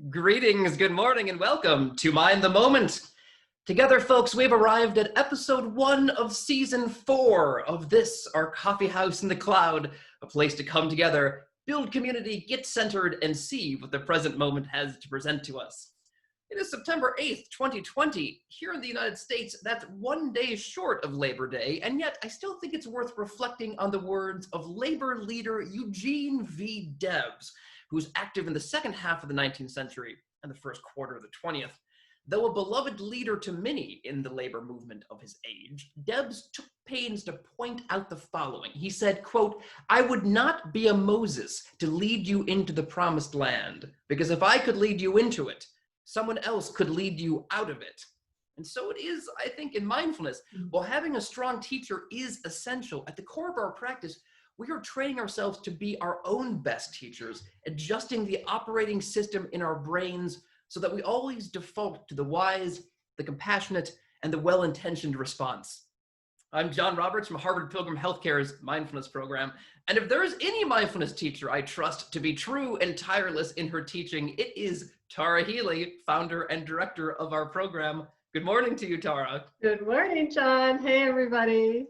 Greetings, good morning, and welcome to Mind the Moment. Together, folks, we've arrived at episode 1 of season 4 of this, our coffee house in the cloud, a place to come together, build community, get centered, and see what the present moment has to present to us. It is September 8th, 2020. Here in the United States, that's 1 day short of Labor Day, and yet I still think it's worth reflecting on the words of labor leader Eugene V. Debs, who was active in the second half of the 19th century and the first quarter of the 20th. Though a beloved leader to many in the labor movement of his age, Debs took pains to point out the following. He said, quote, "I would not be a Moses to lead you into the promised land, because if I could lead you into it, someone else could lead you out of it." And so it is, I think, in mindfulness. While having a strong teacher is essential, at the core of our practice, we are training ourselves to be our own best teachers, adjusting the operating system in our brains so that we always default to the wise, the compassionate, and the well-intentioned response. I'm John Roberts from Harvard Pilgrim Health Care's mindfulness program, and if there is any mindfulness teacher I trust to be true and tireless in her teaching, it is Tara Healey, founder and director of our program. Good morning to you, Tara. Good morning, John. Hey, everybody.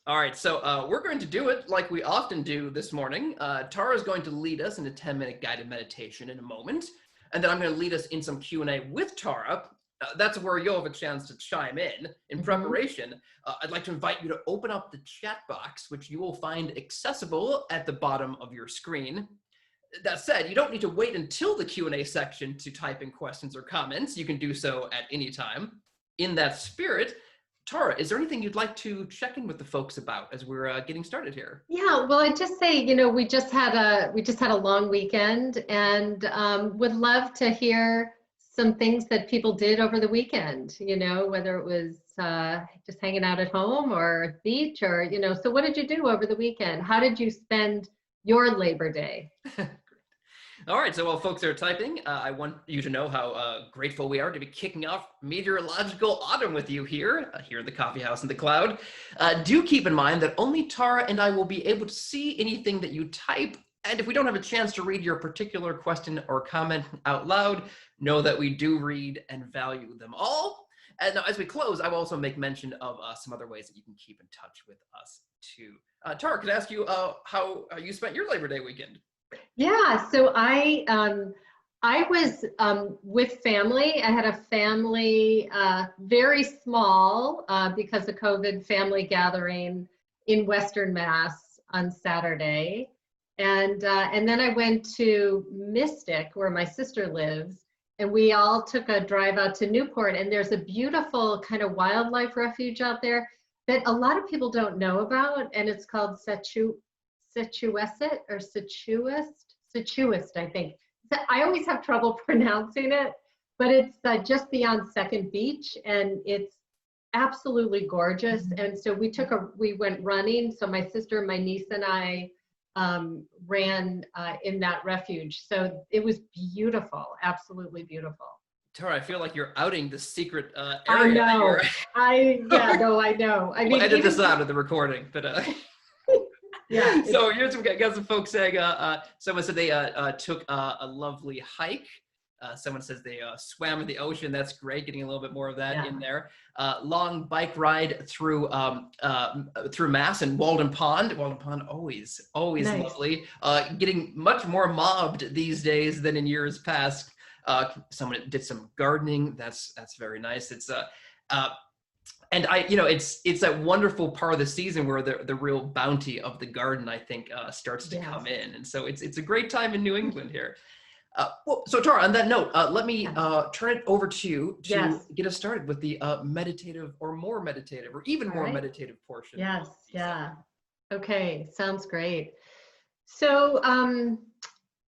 All right, so we're going to do it like we often do this morning. Tara is going to lead us in a 10-minute guided meditation in a moment, and then I'm going to lead us in some Q&A with Tara. That's where you'll have a chance to chime in preparation. I'd like to invite you to open up the chat box, which you will find accessible at the bottom of your screen. That said, you don't need to wait until the Q&A section to type in questions or comments. You can do so at any time. In that spirit, Tara, is there anything you'd like to check in with the folks about as we're getting started here? Yeah, well, I'd just say, we just had a long weekend, and would love to hear some things that people did over the weekend. Whether it was just hanging out at home or at the beach, or So, what did you do over the weekend? How did you spend your Labor Day? All right, so while folks are typing, I want you to know how grateful we are to be kicking off meteorological autumn with you here in the coffee house in the cloud. Do keep in mind that only Tara and I will be able to see anything that you type, and if we don't have a chance to read your particular question or comment out loud, know that we do read and value them all. And now, as we close, I will also make mention of some other ways that you can keep in touch with us too. Tara, could I ask you how you spent your Labor Day weekend? Yeah, so I was with family. I had a family, very small because of COVID, family gathering in Western Mass on Saturday, and then I went to Mystic, where my sister lives, and we all took a drive out to Newport. And there's a beautiful kind of wildlife refuge out there that a lot of people don't know about, and it's called Situist, I think. I always have trouble pronouncing it, but it's just beyond Second Beach, and it's absolutely gorgeous. And so we went running. So my sister, my niece, and I ran in that refuge. So it was beautiful, absolutely beautiful. Tara, I feel like you're outing the secret area. I know. I know. I mean, we'll edit this out of the recording, but. Yeah. So here's got some folks saying, someone said they took a lovely hike. Someone says they swam in the ocean. That's great, getting a little bit more of that in there. Long bike ride through Mass and Walden Pond. Walden Pond, always nice. Lovely. Getting much more mobbed these days than in years past. Someone did some gardening. That's very nice. It's and it's that wonderful part of the season where the real bounty of the garden, I think, starts to come in. And so it's a great time in New England here. So Tara, on that note, let me turn it over to you to get us started with the meditative or more meditative or even more meditative portion. Yes, yeah. Okay, sounds great. So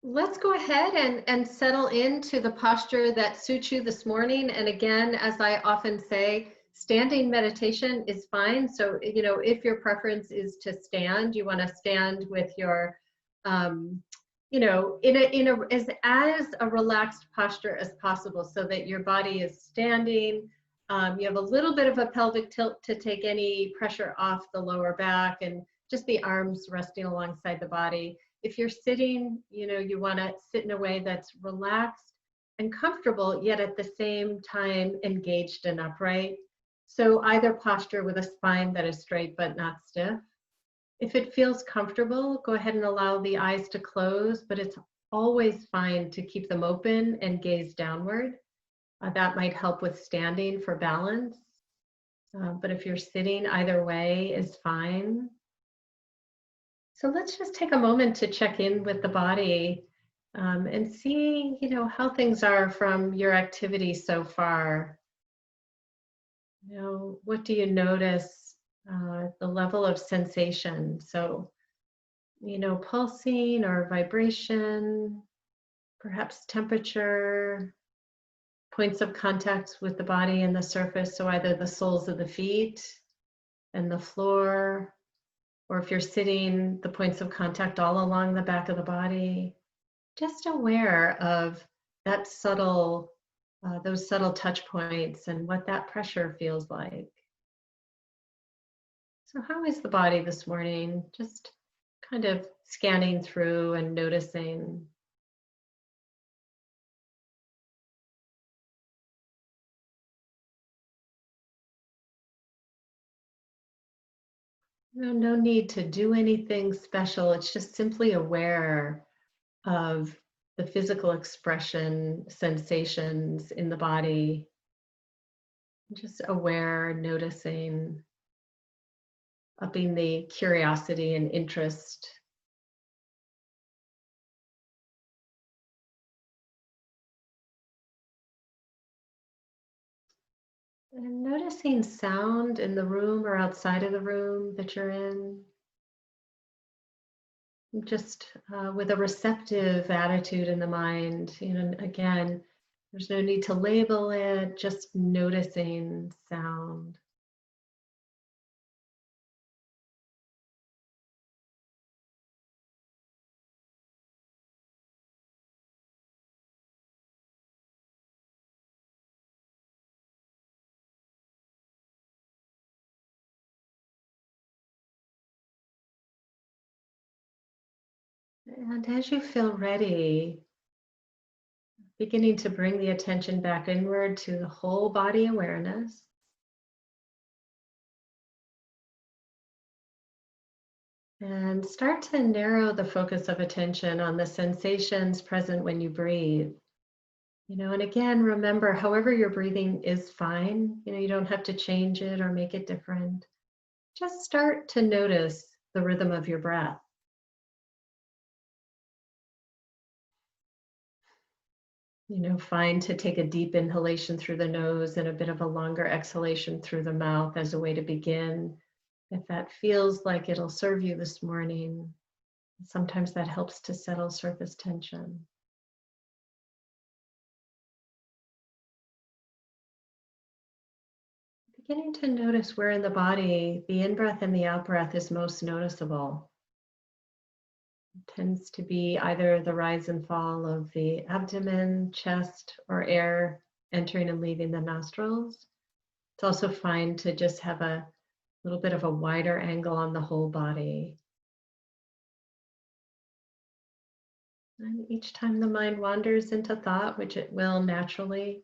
let's go ahead and settle into the posture that suits you this morning. And again, as I often say, standing meditation is fine. So, if your preference is to stand, you want to stand with your, in as a relaxed posture as possible, so that your body is standing. You have a little bit of a pelvic tilt to take any pressure off the lower back, and just the arms resting alongside the body. If you're sitting, you want to sit in a way that's relaxed, and comfortable, yet at the same time engaged and upright. So either posture with a spine that is straight but not stiff. If it feels comfortable, go ahead and allow the eyes to close, but it's always fine to keep them open and gaze downward. That might help with standing for balance. But if you're sitting, either way is fine. So let's just take a moment to check in with the body and see, how things are from your activity so far. What do you notice? The level of sensation. So, pulsing or vibration, perhaps temperature, points of contact with the body and the surface. So either the soles of the feet and the floor, or if you're sitting, the points of contact all along the back of the body. Just aware of that subtle, those subtle touch points and what that pressure feels like. So how is the body this morning? Just kind of scanning through and noticing. No need to do anything special. It's just simply aware of the physical expression, sensations in the body. Just aware, noticing, upping the curiosity and interest. And noticing sound in the room or outside of the room that you're in. Just with a receptive attitude in the mind. Again, there's no need to label it, just noticing sound. And as you feel ready, beginning to bring the attention back inward to the whole body awareness. And start to narrow the focus of attention on the sensations present when you breathe. And again, remember, however you're breathing is fine. You don't have to change it or make it different. Just start to notice the rhythm of your breath. Fine to take a deep inhalation through the nose and a bit of a longer exhalation through the mouth as a way to begin. If that feels like it'll serve you this morning, sometimes that helps to settle surface tension. Beginning to notice where in the body the in-breath and the out-breath is most noticeable. It tends to be either the rise and fall of the abdomen, chest, or air entering and leaving the nostrils. It's also fine to just have a little bit of a wider angle on the whole body. And each time the mind wanders into thought, which it will naturally,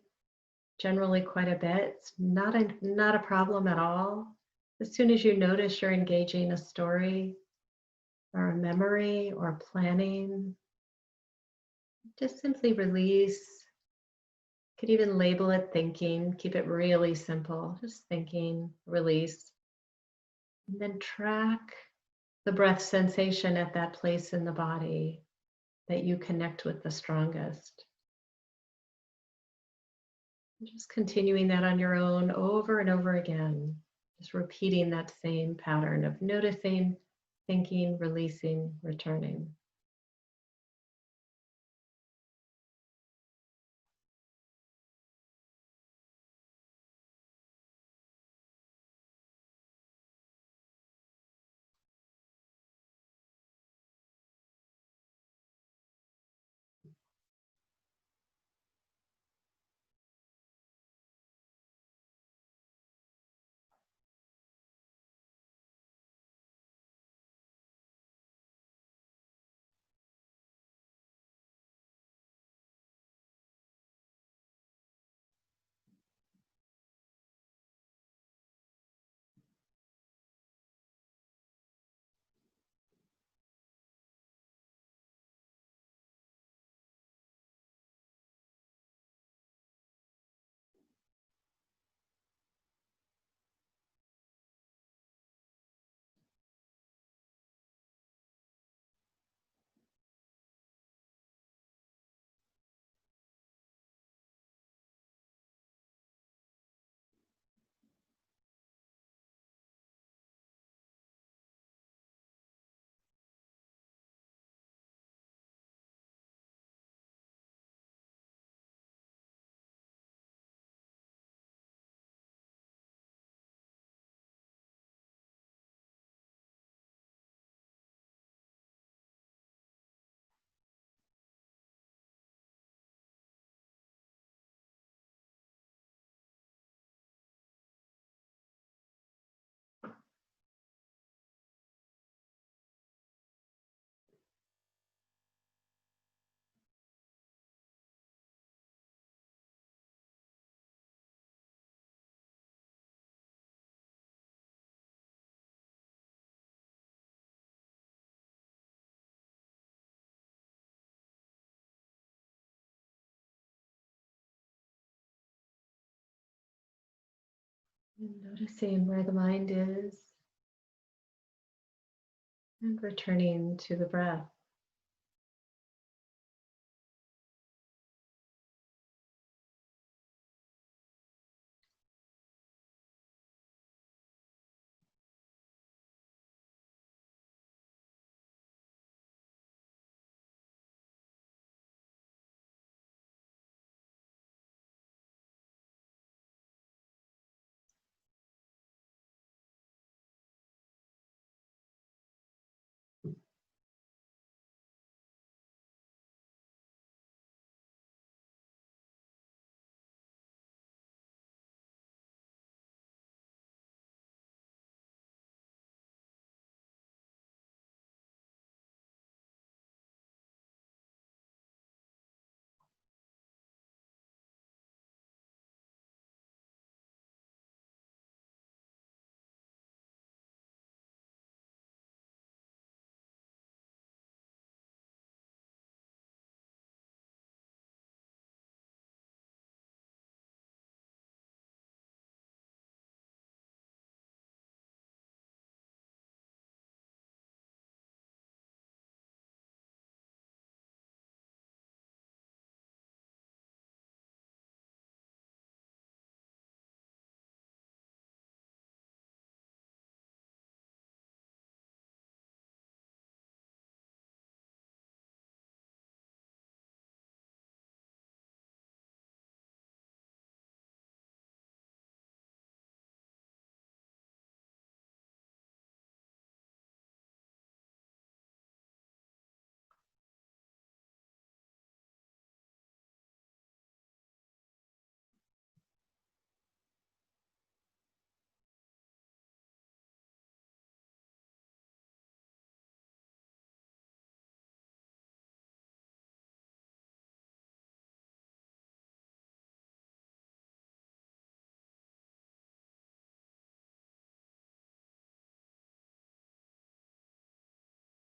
generally quite a bit, it's not a problem at all. As soon as you notice you're engaging a story or a memory or planning, just simply release. Could even label it thinking, keep it really simple, just thinking, release. And then track the breath sensation at that place in the body that you connect with the strongest. And just continuing that on your own over and over again, just repeating that same pattern of noticing, thinking, releasing, returning. And noticing where the mind is and returning to the breath.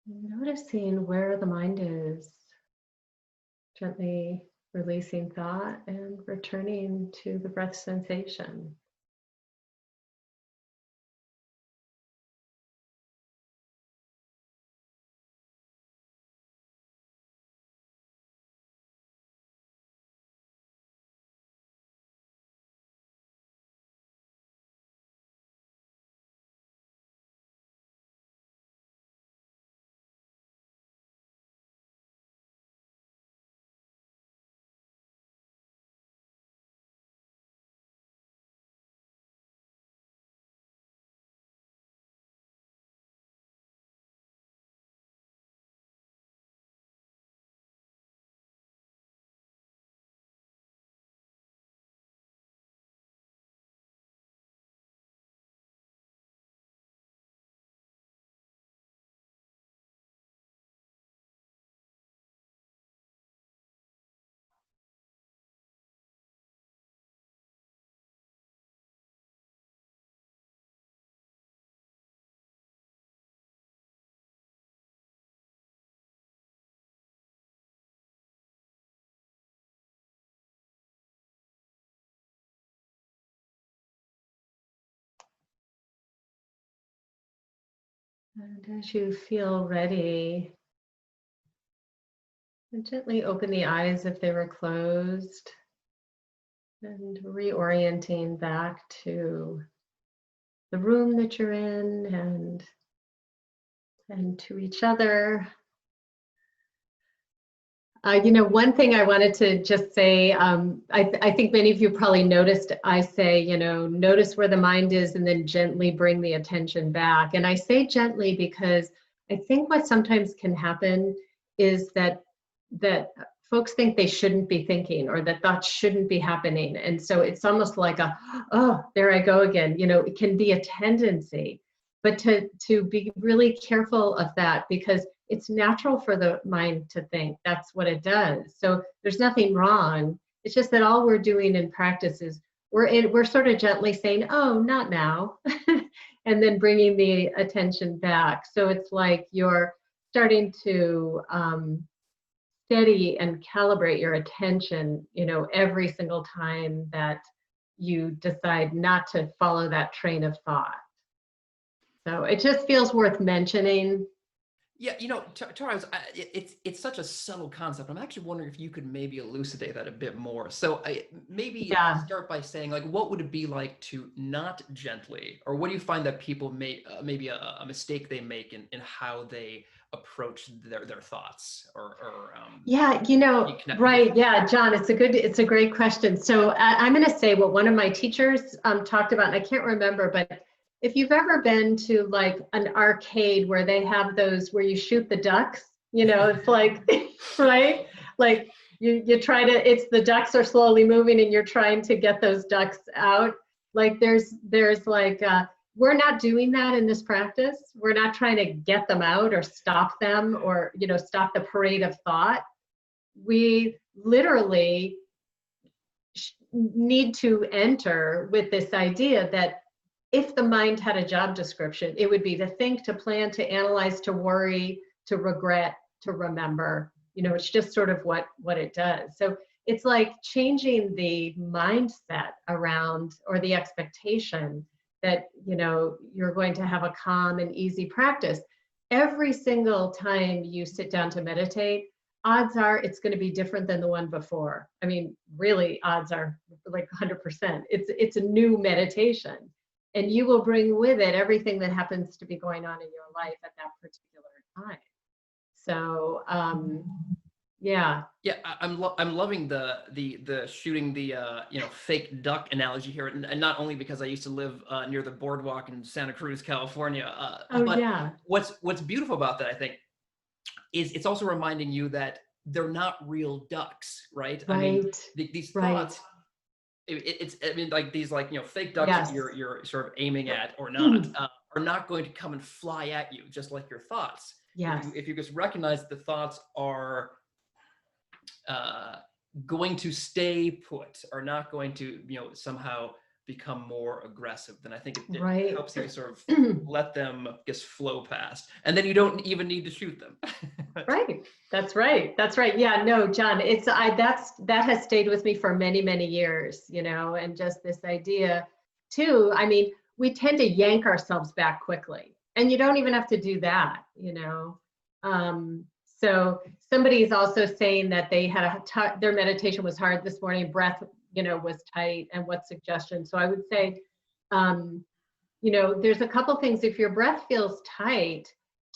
Noticing where the mind is, gently releasing thought and returning to the breath sensation. And as you feel ready, gently open the eyes if they were closed and reorienting back to the room that you're in and to each other. One thing I wanted to just say, I think many of you probably noticed, I say, notice where the mind is and then gently bring the attention back. And I say gently because I think what sometimes can happen is that folks think they shouldn't be thinking or that thoughts shouldn't be happening. And so it's almost like oh, there I go again. It can be a tendency, but to be really careful of that because it's natural for the mind to think. That's what it does. So there's nothing wrong. It's just that all we're doing in practice is we're sort of gently saying, oh, not now, and then bringing the attention back. So it's like you're starting to steady and calibrate your attention, every single time that you decide not to follow that train of thought. So it just feels worth mentioning. Yeah, Tara, it's such a subtle concept. I'm actually wondering if you could maybe elucidate that a bit more. So maybe Yeah. start by saying, like, what would it be like to not gently, or what do you find that people make maybe a mistake they make in how they approach their thoughts or Yeah, reconnect with right. yourself? Yeah, John, it's a great question. So I'm going to say what one of my teachers talked about, and I can't remember, but if you've ever been to like an arcade where they have those where you shoot the ducks, it's like, right? Like you try to, it's the ducks are slowly moving and you're trying to get those ducks out. Like there's like, we're not doing that in this practice. We're not trying to get them out or stop them or, stop the parade of thought. We literally need to enter with this idea that if the mind had a job description, it would be to think, to plan, to analyze, to worry, to regret, to remember. It's just sort of what it does. So it's like changing the mindset around, or the expectation that, you're going to have a calm and easy practice. Every single time you sit down to meditate, odds are it's going to be different than the one before. I mean, really, odds are like 100%. It's a new meditation. And you will bring with it everything that happens to be going on in your life at that particular time. So, yeah. Yeah, I'm loving the shooting the fake duck analogy here, and not only because I used to live near the boardwalk in Santa Cruz, California, Oh, but yeah. what's beautiful about that, I think, is it's also reminding you that they're not real ducks, right? I mean, Right. these Right. thoughts, I mean, like these, like, fake ducks that Yes. you're sort of aiming at or not, are not going to come and fly at you, just like your thoughts. Yes. If you just recognize the thoughts are going to stay put, are not going to somehow become more aggressive, then I think it Right. helps you to sort of let them just flow past, and then you don't even need to shoot them. Right. That's right. That's right. Yeah, no, John, that has stayed with me for many, many years, and just this idea too. I mean, we tend to yank ourselves back quickly, and you don't even have to do that. So somebody is also saying that they had their meditation was hard this morning, breath, was tight, and what suggestion. So I would say, there's a couple things. If your breath feels tight,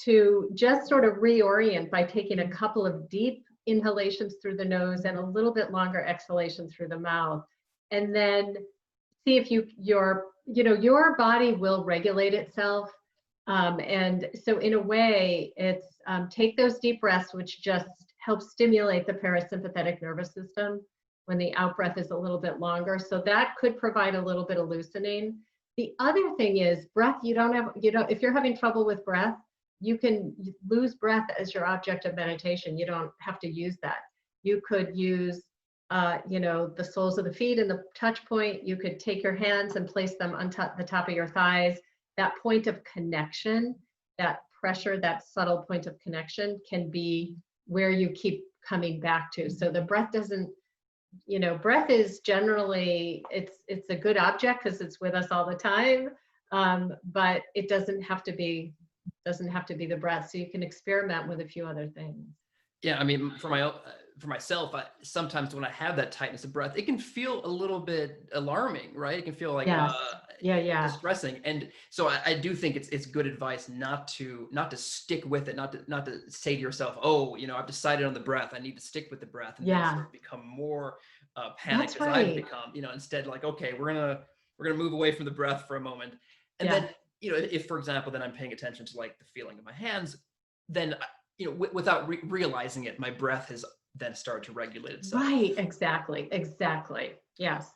to just sort of reorient by taking a couple of deep inhalations through the nose and a little bit longer exhalation through the mouth. And then see if your body will regulate itself. And so in a way, it's take those deep breaths, which just helps stimulate the parasympathetic nervous system when the out breath is a little bit longer. So that could provide a little bit of loosening. The other thing is breath. If you're having trouble with breath, you can lose breath as your object of meditation. You don't have to use that. You could use, the soles of the feet and the touch point. You could take your hands and place them on the top of your thighs. That point of connection, that pressure, that subtle point of connection can be where you keep coming back to. So the breath doesn't, breath is generally, it's a good object because it's with us all the time. But it doesn't have to be the breath. So you can experiment with a few other things. Yeah, I mean, for myself, sometimes when I have that tightness of breath, it can feel a little bit alarming, right? It can feel like Yes. Yeah. distressing, and so I do think it's good advice not to stick with it, not to say to yourself, oh, I've decided on the breath, I need to stick with the breath, and then sort of become more panicked as I've become. Instead, like, okay, we're gonna move away from the breath for a moment, and then if, for example, then I'm paying attention to like the feeling of my hands, then without realizing it, my breath has then started to regulate itself. Right. Exactly. Yes.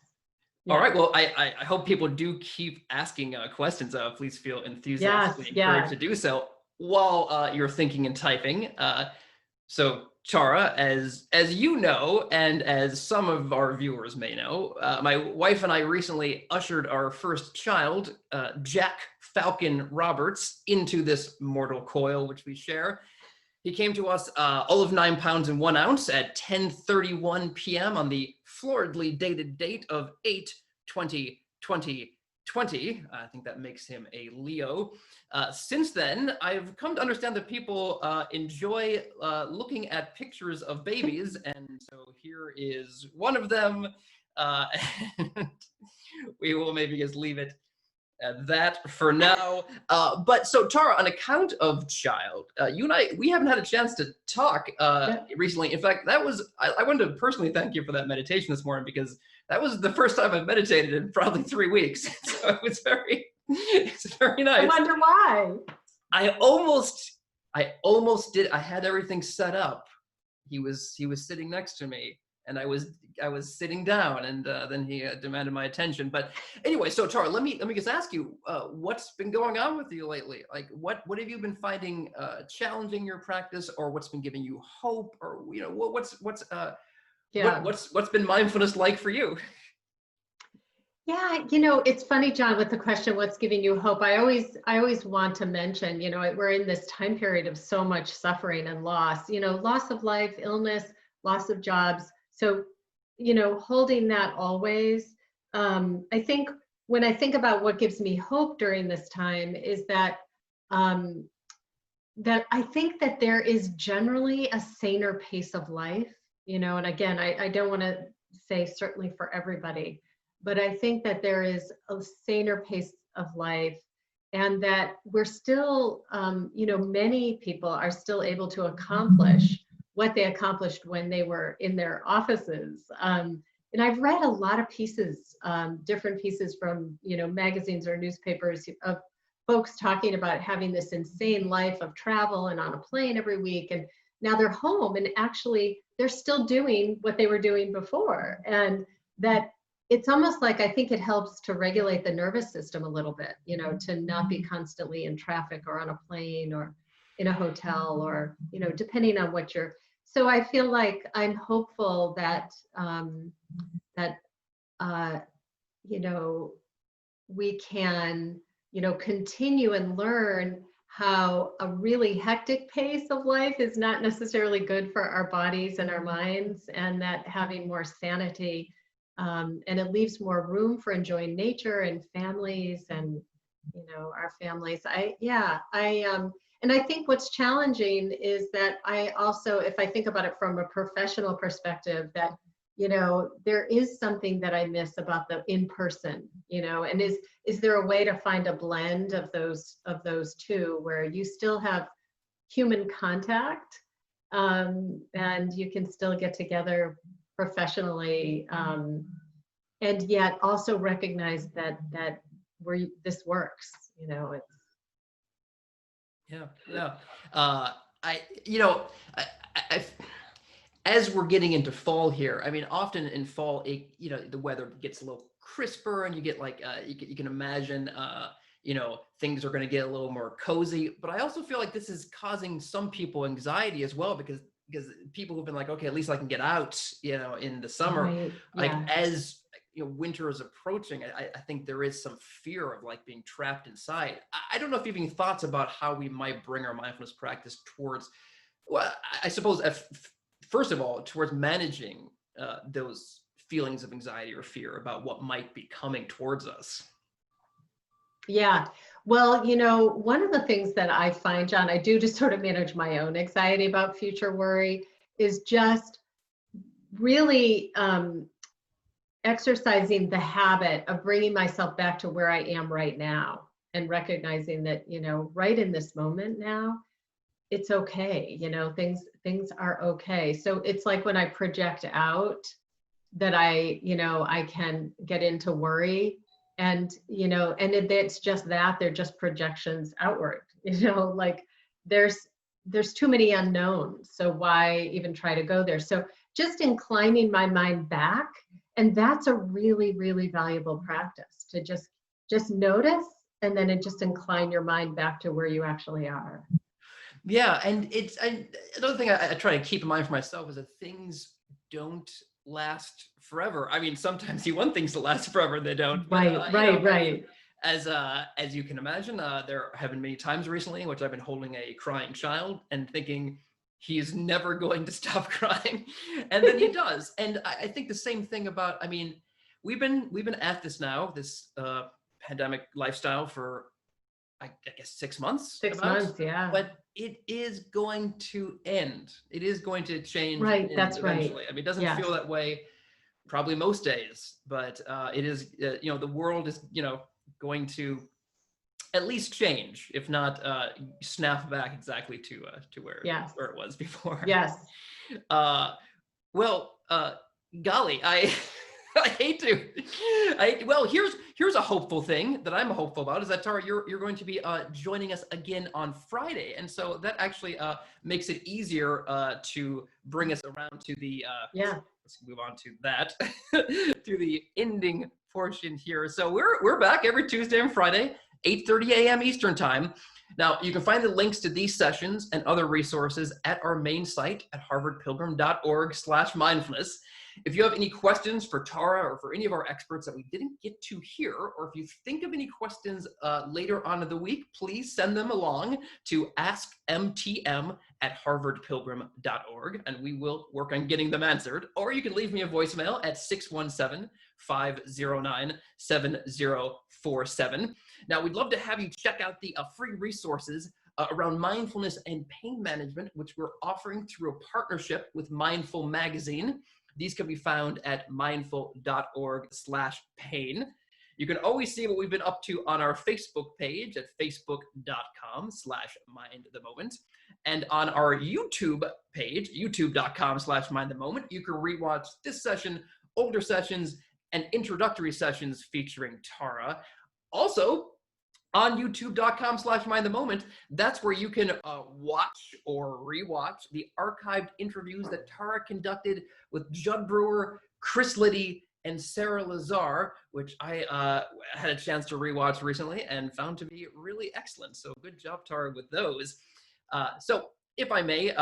All right. Well, I hope people do keep asking questions. Please feel enthusiastically encouraged to do so while you're thinking and typing. So, Tara, as you know, and as some of our viewers may know, my wife and I recently ushered our first child, Jack Falcon Roberts, into this mortal coil which we share. He came to us all of 9 pounds and 1 ounce at 10:31 p.m. on the floridly dated date of 2020. I think that makes him a Leo. Since then, I've come to understand that people enjoy looking at pictures of babies, and so here is one of them. And we will maybe just leave it at that for now. But so Tara, on account of child, you and we haven't had a chance to talk recently. In fact, I wanted to personally thank you for that meditation this morning, because that was the first time I've meditated in probably 3 weeks. So it's very nice. I wonder why. I almost did. I had everything set up. He was sitting next to me, and I was sitting down, and then he demanded my attention. But anyway, so Tara, let me just ask you, what's been going on with you lately? Like, what have you been finding challenging your practice, or what's been giving you hope, or what's been mindfulness like for you? Yeah, it's funny, John, with the question, what's giving you hope? I always want to mention, we're in this time period of so much suffering and loss, loss of life, illness, loss of jobs. So, holding that always. I think when I think about what gives me hope during this time is that that I think that there is generally a saner pace of life, and again, I don't want to say certainly for everybody, but I think that there is a saner pace of life, and that we're still, many people are still able to accomplish what they accomplished when they were in their offices. And I've read a lot of pieces, different pieces from, magazines or newspapers of folks talking about having this insane life of travel and on a plane every week. And now they're home, and actually they're still doing what they were doing before. And that it's almost like, I think it helps to regulate the nervous system a little bit, to not be constantly in traffic or on a plane or in a hotel, or, depending on what you're. So I feel like I'm hopeful that, we can, continue and learn how a really hectic pace of life is not necessarily good for our bodies and our minds, and that having more sanity, and it leaves more room for enjoying nature and families and, our families. And I think what's challenging is that I also, if I think about it from a professional perspective, that, there is something that I miss about the in-person, and is there a way to find a blend of those two, where you still have human contact, and you can still get together professionally, and yet also recognize that this works, it's. Yeah. As we're getting into fall here, I mean, often in fall, the weather gets a little crisper, and you get like, you can imagine, things are going to get a little more cozy. But I also feel like this is causing some people anxiety as well, because people who've been like, okay, at least I can get out, in the summer. Right. Like, Yeah. as winter is approaching, I think there is some fear of like being trapped inside. I don't know if you have any thoughts about how we might bring our mindfulness practice towards, well, I suppose first of all, towards managing those feelings of anxiety or fear about what might be coming towards us. Yeah. Well, one of the things that I find, John, I do to sort of manage my own anxiety about future worry, is just really exercising the habit of bringing myself back to where I am right now, and recognizing that, right in this moment now, it's okay. Things are okay. So it's like when I project out, that I can get into worry, and it's just that they're just projections outward, like there's too many unknowns. So why even try to go there? So just inclining my mind back, and that's a really, really valuable practice, to just notice, and then just incline your mind back to where you actually are. Yeah, and another thing I try to keep in mind for myself is that things don't last forever. I mean, sometimes you want things to last forever, they don't. But, Right. As you can imagine, there have been many times recently in which I've been holding a crying child and thinking, he is never going to stop crying, and then he does. And I think the same thing about, I mean, we've been at this now, this pandemic lifestyle for I guess 6 months. 6 months, yeah. But it is going to end. It is going to change. Right, that's eventually. right. I mean, it doesn't Yes. feel that way probably most days, but it is. The world is going to at least change, if not snap back exactly to where where it was before. Yes. Well, golly, I hate to. Well, here's a hopeful thing that I'm hopeful about is that Tara, you're going to be joining us again on Friday, and so that actually makes it easier to bring us around to the. Let's move on to that to the ending portion here. So we're back every Tuesday and Friday, 8:30 a.m. Eastern time. Now, you can find the links to these sessions and other resources at our main site at harvardpilgrim.org/mindfulness. If you have any questions for Tara or for any of our experts that we didn't get to here, or if you think of any questions later on in the week, please send them along to askmtm@harvardpilgrim.org, and we will work on getting them answered. Or you can leave me a voicemail at 617-509-7047. Now, we'd love to have you check out the free resources around mindfulness and pain management, which we're offering through a partnership with Mindful Magazine. These can be found at mindful.org/pain. You can always see what we've been up to on our Facebook page at facebook.com/mindthemoment. And on our YouTube page, youtube.com/mindthemoment, you can rewatch this session, older sessions, and introductory sessions featuring Tara. Also, on youtube.com/mindthemoment, that's where you can watch or rewatch the archived interviews that Tara conducted with Judd Brewer, Chris Liddy, and Sarah Lazar, which I had a chance to rewatch recently and found to be really excellent. So good job, Tara, with those. So if I may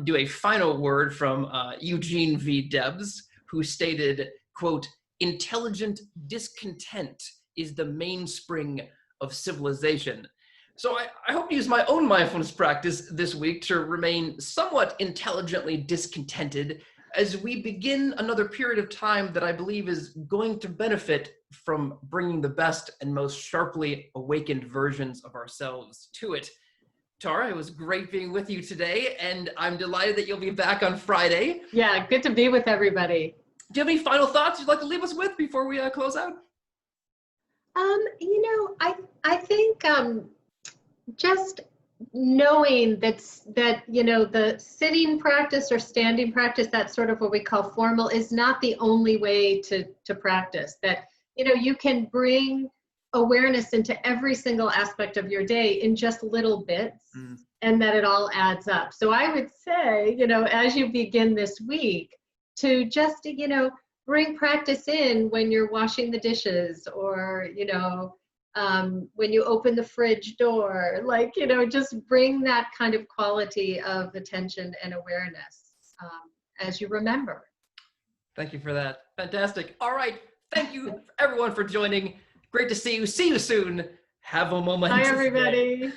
do a final word from Eugene V. Debs, who stated, quote, "Intelligent discontent is the mainspring of civilization." So I hope to use my own mindfulness practice this week to remain somewhat intelligently discontented as we begin another period of time that I believe is going to benefit from bringing the best and most sharply awakened versions of ourselves to it. Tara, it was great being with you today, and I'm delighted that you'll be back on Friday. Yeah, good to be with everybody. Do you have any final thoughts you'd like to leave us with before we close out? I think just knowing that the sitting practice or standing practice, that's sort of what we call formal, is not the only way to practice. That you can bring awareness into every single aspect of your day in just little bits, and that it all adds up. So I would say, as you begin this week, to just bring practice in when you're washing the dishes, or when you open the fridge door, just bring that kind of quality of attention and awareness as you remember. Thank you for that. Fantastic. All right. Thank you everyone for joining. Great to see you. See you soon. Have a moment. Bye, everybody.